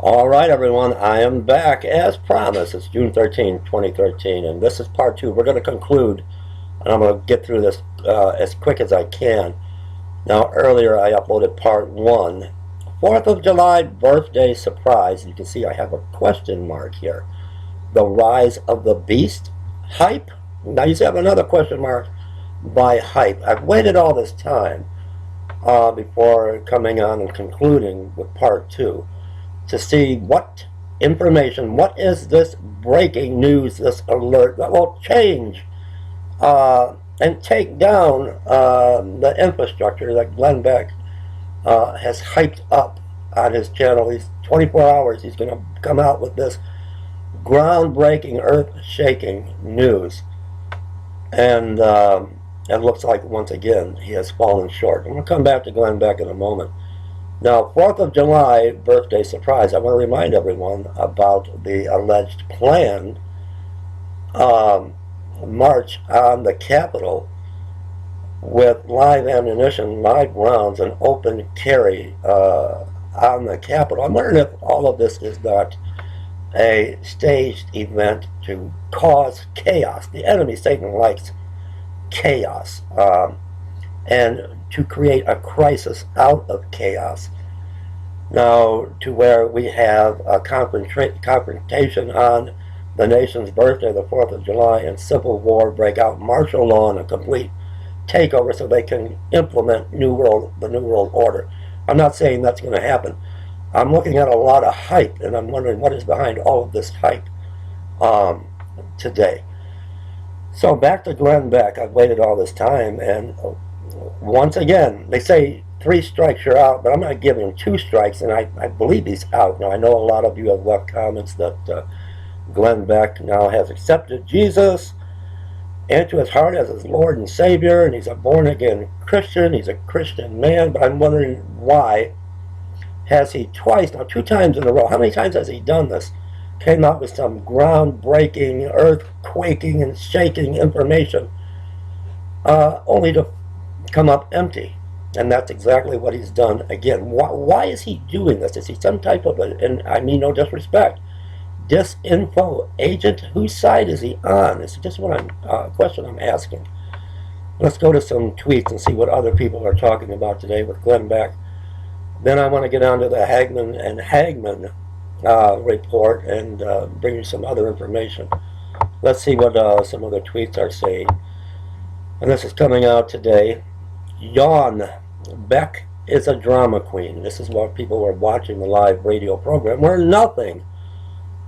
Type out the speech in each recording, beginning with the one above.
All right, everyone, I am back as promised. It's June 13th, 2013, and this is part two. We're going to conclude, and I'm going to get through this as quick as I can. Now, earlier I uploaded part one. 4th of July birthday surprise. You can see I have a question mark here. The rise of the beast? Hype? Now you see I have another question mark by hype. I've waited all this time before coming on and concluding with part two, to see what information, what is this breaking news, this alert that will change and take down the infrastructure that Glenn Beck has hyped up on his channel. He's 24 hours, he's going to come out with this groundbreaking, earth-shaking news. And it looks like, once again, he has fallen short. I'm going to come back to Glenn Beck in a moment. Now, 4th of July birthday surprise. I want to remind everyone about the alleged planned march on the Capitol with live ammunition, live rounds, and open carry on the Capitol. I'm wondering if all of this is not a staged event to cause chaos. The enemy, Satan, likes chaos. And to create a crisis out of chaos. Now, to where we have a confrontation on the nation's birthday, the 4th of July, and civil war break out, martial law, and a complete takeover so they can implement the New World Order. I'm not saying that's going to happen. I'm looking at a lot of hype, and I'm wondering what is behind all of this hype today. So back to Glenn Beck. I've waited all this time, and once again, they say 3 strikes you're out, but I'm going to give him 2 strikes, and I believe he's out. Now, I know a lot of you have left comments that Glenn Beck now has accepted Jesus into his heart as his Lord and Savior, and he's a born-again Christian. He's a Christian man, but I'm wondering why has he twice, now 2 times in a row, how many times has he done this? Came out with some groundbreaking, earth-quaking and shaking information, only to come up empty. And that's exactly what he's done again. Why is he doing this? Is he some type of, and I mean no disrespect, disinfo agent? Whose side is he on? It's just a question I'm asking. Let's go to some tweets and see what other people are talking about today with Glenn Beck. Then I want to get on to the Hagman and Hagman report and bring you some other information. Let's see what some of the tweets are saying. And this is coming out today. Yawn. Beck is a drama queen. This is what people were watching the live radio program where nothing,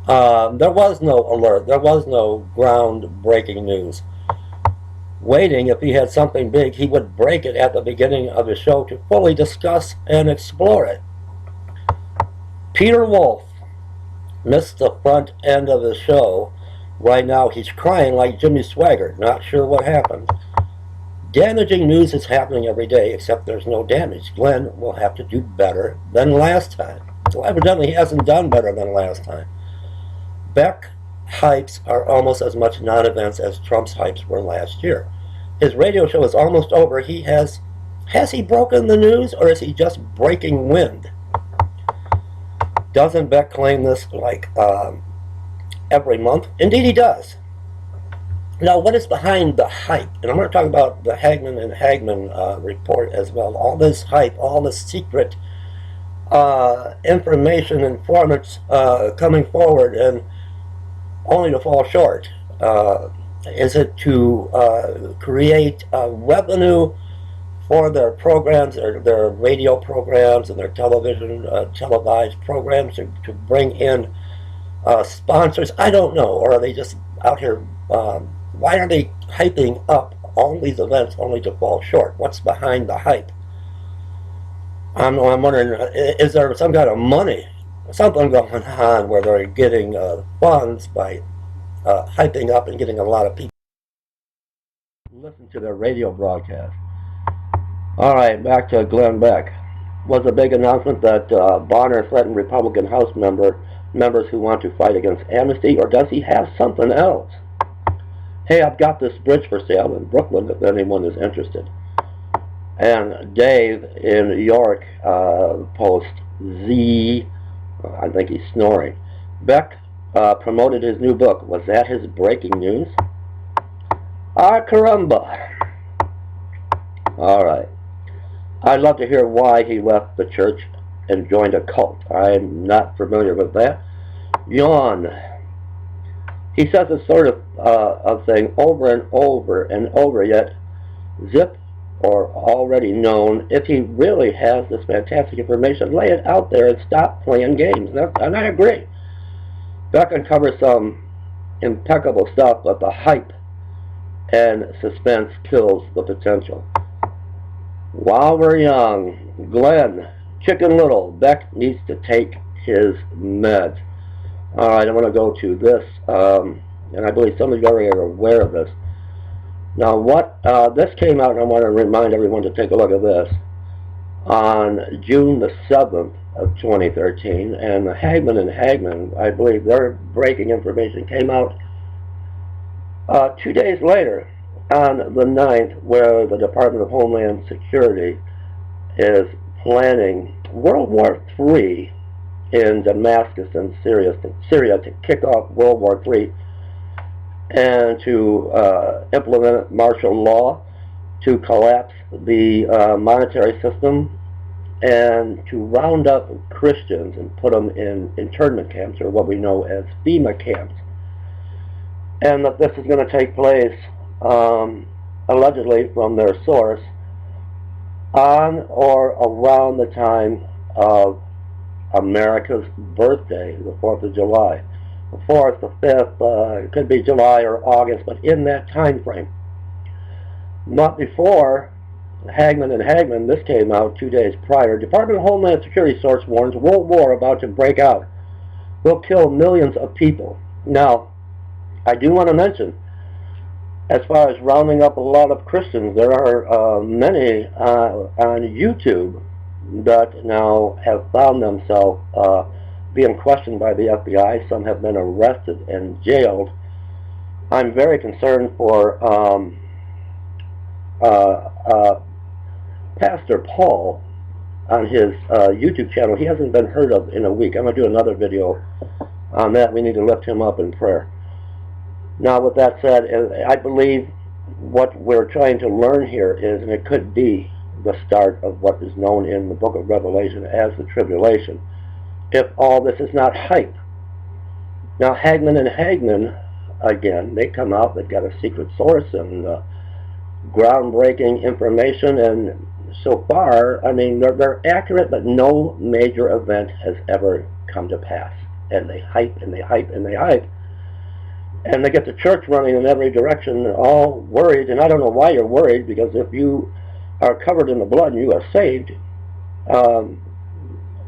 there was no alert, there was no ground-breaking news. Waiting, if he had something big, he would break it at the beginning of the show to fully discuss and explore it. Peter Wolf missed the front end of the show. Right now he's crying like Jimmy Swaggart, not sure what happened. Damaging news is happening every day, except there's no damage. Glenn will have to do better than last time. Well, evidently he hasn't done better than last time. Beck hypes are almost as much non-events as Trump's hypes were last year. His radio show is almost over. Has he broken the news, or is he just breaking wind? Doesn't Beck claim this like every month? Indeed he does. Now, what is behind the hype? And I'm going to talk about the Hagman and Hagman report as well. All this hype, all this secret information, informants coming forward and only to fall short. Is it to create revenue for their programs, their radio programs and their television, televised programs to bring in sponsors? I don't know. Or are they just out here... why are they hyping up all these events only to fall short? What's behind the hype? I'm wondering, is there some kind of money, something going on where they're getting funds by hyping up and getting a lot of people to listen to their radio broadcast? All right, back to Glenn Beck. Was a big announcement that Bonner threatened Republican House members who want to fight against amnesty, or does he have something else? Hey, I've got this bridge for sale in Brooklyn if anyone is interested. And Dave in New York posts Z I think he's snoring. Beck promoted his new book. Was that his breaking news? Ah, caramba. All right. I'd love to hear why he left the church and joined a cult. I'm not familiar with that. Yawn. He says this sort of thing over and over and over, yet zip or already known. If he really has this fantastic information, lay it out there and stop playing games. And I agree. Beck uncovers some impeccable stuff, but the hype and suspense kills the potential. While we're young, Glenn, Chicken Little, Beck needs to take his meds. All right, I want to go to this, and I believe some of you already are aware of this. Now, this came out, and I want to remind everyone to take a look at this, on June the 7th of 2013, and Hagman and Hagman, I believe their breaking information came out 2 days later, on the 9th, where the Department of Homeland Security is planning World War III in Damascus and Syria to kick off World War III and to implement martial law, to collapse the monetary system, and to round up Christians and put them in internment camps, or what we know as FEMA camps. And that this is going to take place, allegedly from their source, on or around the time of America's birthday, the 4th of July. The 4th, the 5th, it could be July or August, but in that time frame. Not before Hagman and Hagman, this came out 2 days prior. Department of Homeland Security source warns World War about to break out will kill millions of people. Now, I do want to mention, as far as rounding up a lot of Christians, there are many on YouTube that now have found themselves being questioned by the FBI. Some have been arrested and jailed. I'm very concerned for Pastor Paul on his YouTube channel. He hasn't been heard of in a week. I'm going to do another video on that. We need to lift him up in prayer. Now, with that said, I believe what we're trying to learn here is, and it could be the start of what is known in the book of Revelation as the tribulation, if all this is not hype. Now, Hagman and Hagman, again, they come out, they've got a secret source and groundbreaking information, and so far, I mean, they're accurate, but no major event has ever come to pass. And they hype, and they hype, and they hype. And they get the church running in every direction, all worried, and I don't know why you're worried, because if you are covered in the blood and you are saved,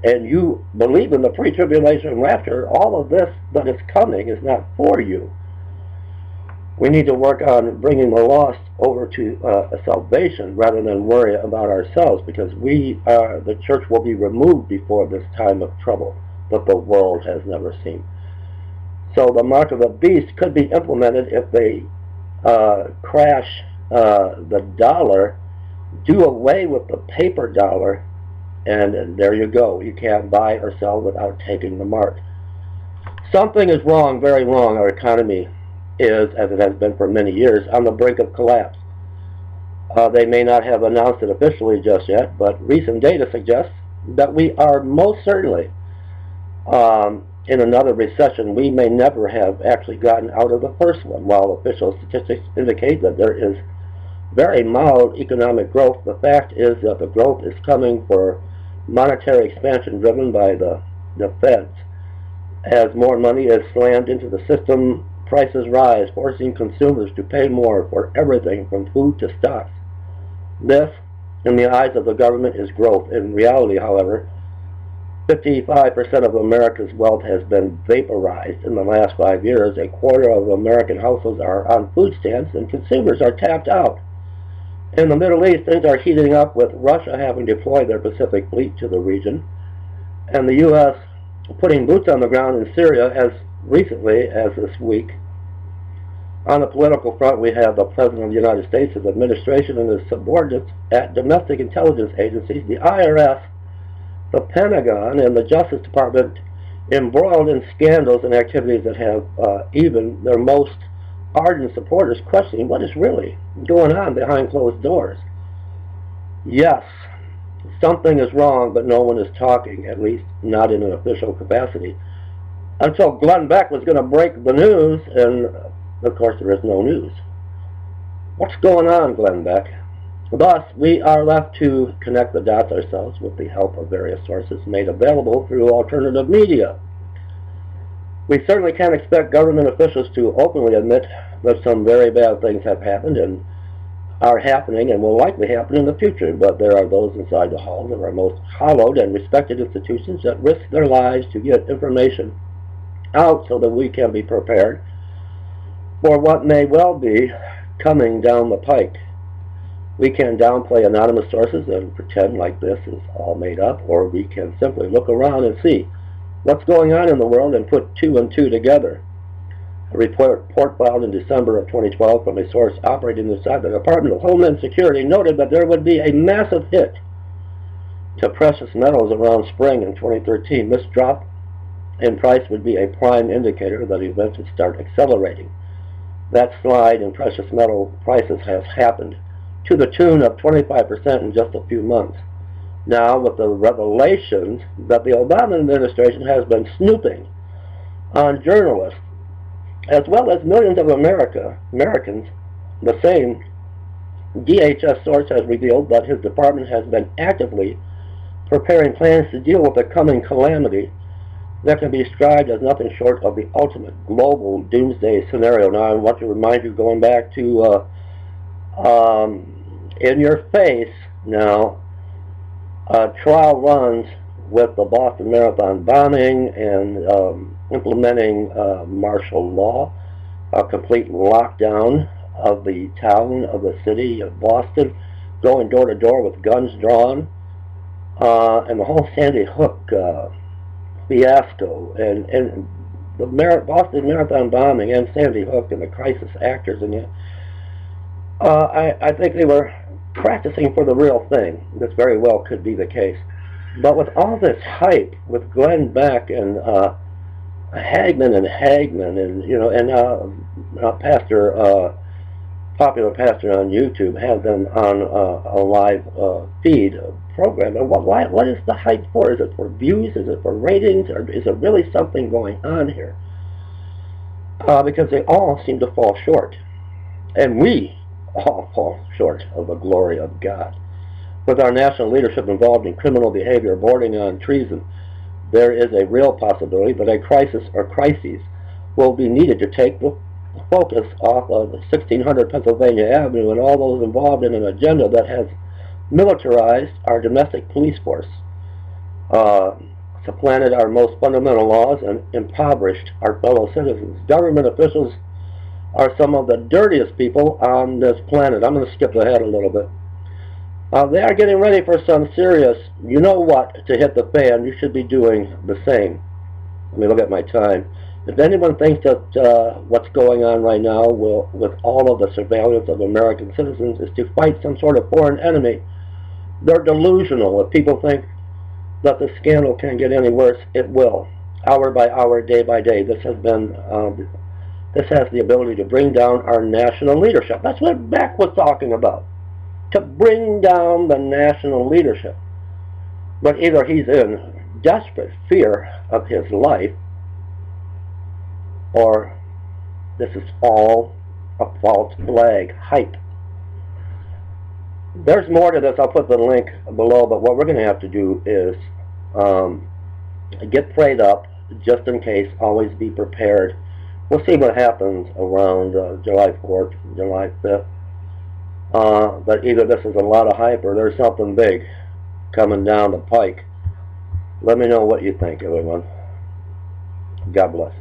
and you believe in the pre-tribulation rapture, all of this that is coming is not for you. We need to work on bringing the lost over to salvation rather than worry about ourselves, because the church will be removed before this time of trouble that the world has never seen. So the mark of the beast could be implemented if they crash the dollar, do away with the paper dollar, and there you go. You can't buy or sell without taking the mark. Something is wrong, very wrong. Our economy is, as it has been for many years, on the brink of collapse. They may not have announced it officially just yet, but recent data suggests that we are most certainly in another recession. We may never have actually gotten out of the first one. While official statistics indicate that there is very mild economic growth, the fact is that the growth is coming for monetary expansion driven by the feds. As more money is slammed into the system, prices rise, forcing consumers to pay more for everything from food to stocks. This, in the eyes of the government, is growth. In reality, however, 55% of America's wealth has been vaporized in the last 5 years. A quarter of American households are on food stamps, and consumers are tapped out. In the Middle East, things are heating up, with Russia having deployed their Pacific Fleet to the region, and the U.S. putting boots on the ground in Syria as recently as this week. On the political front, we have the President of the United States, his administration, and his subordinates at domestic intelligence agencies, the IRS, the Pentagon, and the Justice Department embroiled in scandals and activities that have even their most ardent supporters questioning what is really going on behind closed doors. Yes, something is wrong, but no one is talking, at least not in an official capacity. Until Glenn Beck was going to break the news, and of course there is no news. What's going on, Glenn Beck? Thus, we are left to connect the dots ourselves with the help of various sources made available through alternative media. We certainly can't expect government officials to openly admit that some very bad things have happened and are happening and will likely happen in the future, but there are those inside the halls of our most hallowed and respected institutions that risk their lives to get information out so that we can be prepared for what may well be coming down the pike. We can downplay anonymous sources and pretend like this is all made up, or we can simply look around and see what's going on in the world and put two and two together. A report filed in December of 2012 from a source operating inside the Department of Homeland Security noted that there would be a massive hit to precious metals around spring in 2013. This drop in price would be a prime indicator that events would start accelerating. That slide in precious metal prices has happened to the tune of 25% in just a few months. Now, with the revelations that the Obama administration has been snooping on journalists, as well as millions of Americans, the same DHS source has revealed that his department has been actively preparing plans to deal with the coming calamity that can be described as nothing short of the ultimate global doomsday scenario. Now, I want to remind you, going back to in your face now, trial runs with the Boston Marathon bombing and implementing martial law, a complete lockdown of the town, of the city of Boston, going door to door with guns drawn, and the whole Sandy Hook fiasco, and the Boston Marathon bombing and Sandy Hook and the crisis actors in it. I think they were practicing for the real thing. This very well could be the case. But with all this hype, with Glenn Beck and Hagman and Pastor, popular pastor on YouTube, have them on a live feed program. And what is the hype for? Is it for views? Is it for ratings? Or is it really something going on here? Because they all seem to fall short. And we all fall short of the glory of God. With our national leadership involved in criminal behavior bordering on treason, there is a real possibility that a crisis or crises will be needed to take the focus off of 1600 Pennsylvania Avenue and all those involved in an agenda that has militarized our domestic police force, supplanted our most fundamental laws, and impoverished our fellow citizens. Government officials are some of the dirtiest people on this planet. I'm going to skip ahead a little bit. They are getting ready for some serious, you know what, to hit the fan. You should be doing the same. Let me look at my time. If anyone thinks that what's going on right now with all of the surveillance of American citizens is to fight some sort of foreign enemy, they're delusional. If people think that the scandal can get any worse, it will. Hour by hour, day by day. This has the ability to bring down our national leadership. That's what Beck was talking about. To bring down the national leadership. But either he's in desperate fear of his life, or this is all a false flag hype. There's more to this. I'll put the link below, but what we're going to have to do is get prayed up just in case. Always be prepared. We'll see what happens around July 4th, July 5th. But either this is a lot of hype or there's something big coming down the pike. Let me know what you think, everyone. God bless.